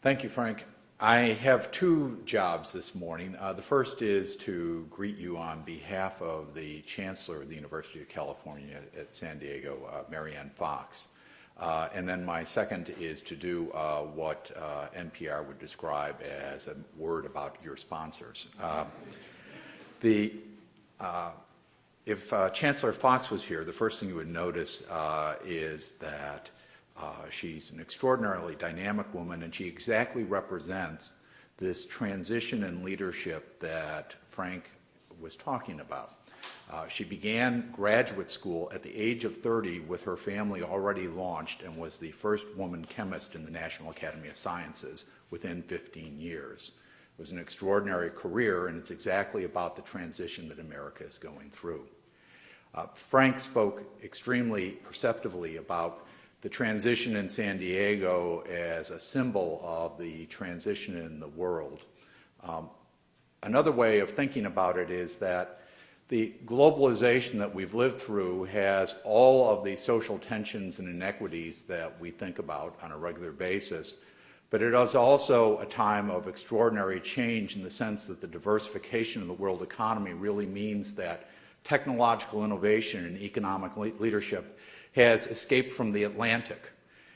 Thank you, Frank. I have two jobs this morning. The first is to greet you on behalf of the Chancellor of the University of California at San Diego, Marianne Fox. And then my second is to do what NPR would describe as a word about your sponsors. If Chancellor Fox was here, the first thing you would notice is that she's an extraordinarily dynamic woman, and she exactly represents this transition in leadership that Frank was talking about. She began graduate school at the age of 30 with her family already launched and was the first woman chemist in the National Academy of Sciences within 15 years. It was an extraordinary career, and it's exactly about the transition that America is going through. Frank spoke extremely perceptively about the transition in San Diego as a symbol of the transition in the world. Another way of thinking about it is that the globalization that we've lived through has all of the social tensions and inequities that we think about on a regular basis, but it is also a time of extraordinary change in the sense that the diversification of the world economy really means that technological innovation and economic leadership has escaped from the Atlantic.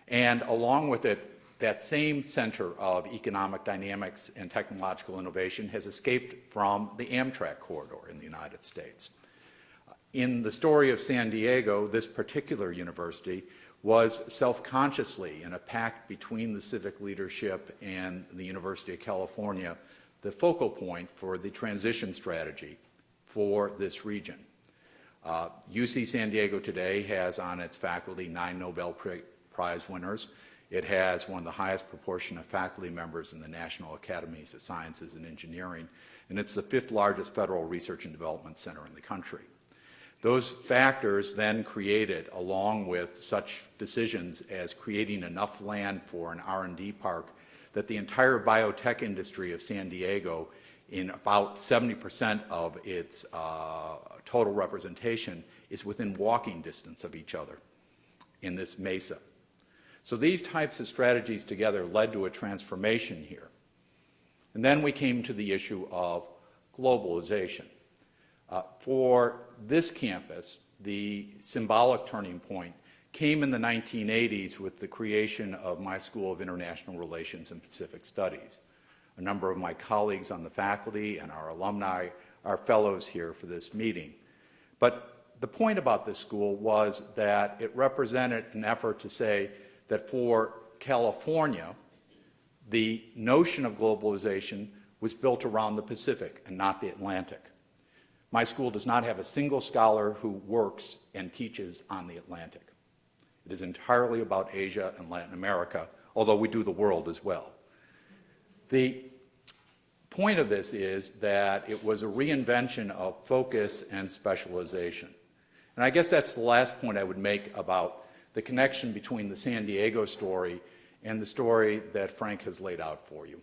And along with it, that same center of economic dynamics and technological innovation has escaped from the Amtrak corridor in the United States. In the story of San Diego, this particular university was self-consciously, in a pact between the civic leadership and the University of California, the focal point for the transition strategy for this region. UC San Diego today has on its faculty 9 Nobel Prize winners. It has one of the highest proportion of faculty members in the National Academies of Sciences and Engineering, and it's the 5th largest federal research and development center in the country. Those factors then created, along with such decisions as creating enough land for an R&D park, that the entire biotech industry of San Diego, in about 70% of its total representation, is within walking distance of each other in this mesa. So these types of strategies together led to a transformation here. And then we came to the issue of globalization. For this campus, the symbolic turning point came in the 1980s with the creation of my School of International Relations and Pacific Studies. A number of my colleagues on the faculty and our alumni are fellows here for this meeting. But the point about this school was that it represented an effort to say that for California, the notion of globalization was built around the Pacific and not the Atlantic. My school does not have a single scholar who works and teaches on the Atlantic. It is entirely about Asia and Latin America, although we do the world as well. The point of this is that it was a reinvention of focus and specialization. And I guess that's the last point I would make about the connection between the San Diego story and the story that Frank has laid out for you.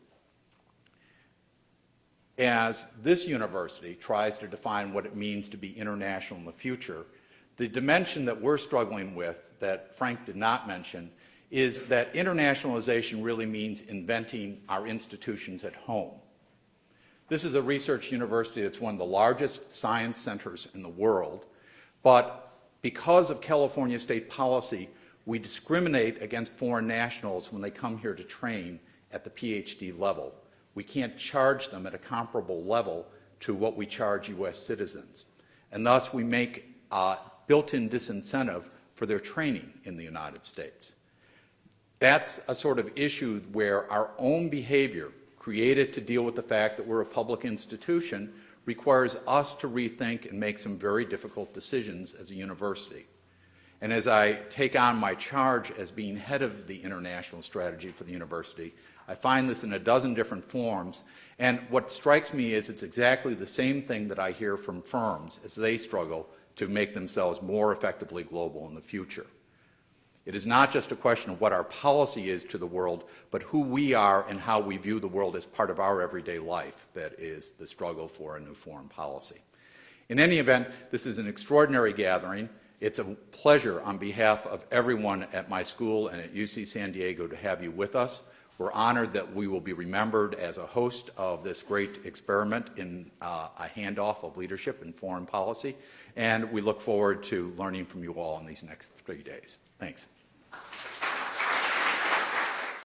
As this university tries to define what it means to be international in the future, the dimension that we're struggling with that Frank did not mention is that internationalization really means inventing our institutions at home. This is a research university that's one of the largest science centers in the world, but because of California state policy, we discriminate against foreign nationals when they come here to train at the PhD level. We can't charge them at a comparable level to what we charge U.S. citizens. And thus we make a built-in disincentive for their training in the United States. That's a sort of issue where our own behavior, created to deal with the fact that we're a public institution, requires us to rethink and make some very difficult decisions as a university. And as I take on my charge as being head of the international strategy for the university, I find this in a dozen different forms, and what strikes me is it's exactly the same thing that I hear from firms as they struggle to make themselves more effectively global in the future. It is not just a question of what our policy is to the world, but who we are and how we view the world as part of our everyday life that is the struggle for a new foreign policy. In any event, this is an extraordinary gathering. It's a pleasure on behalf of everyone at my school and at UC San Diego to have you with us. We're honored that we will be remembered as a host of this great experiment in a handoff of leadership in foreign policy, and we look forward to learning from you all in these next 3 days. Thanks.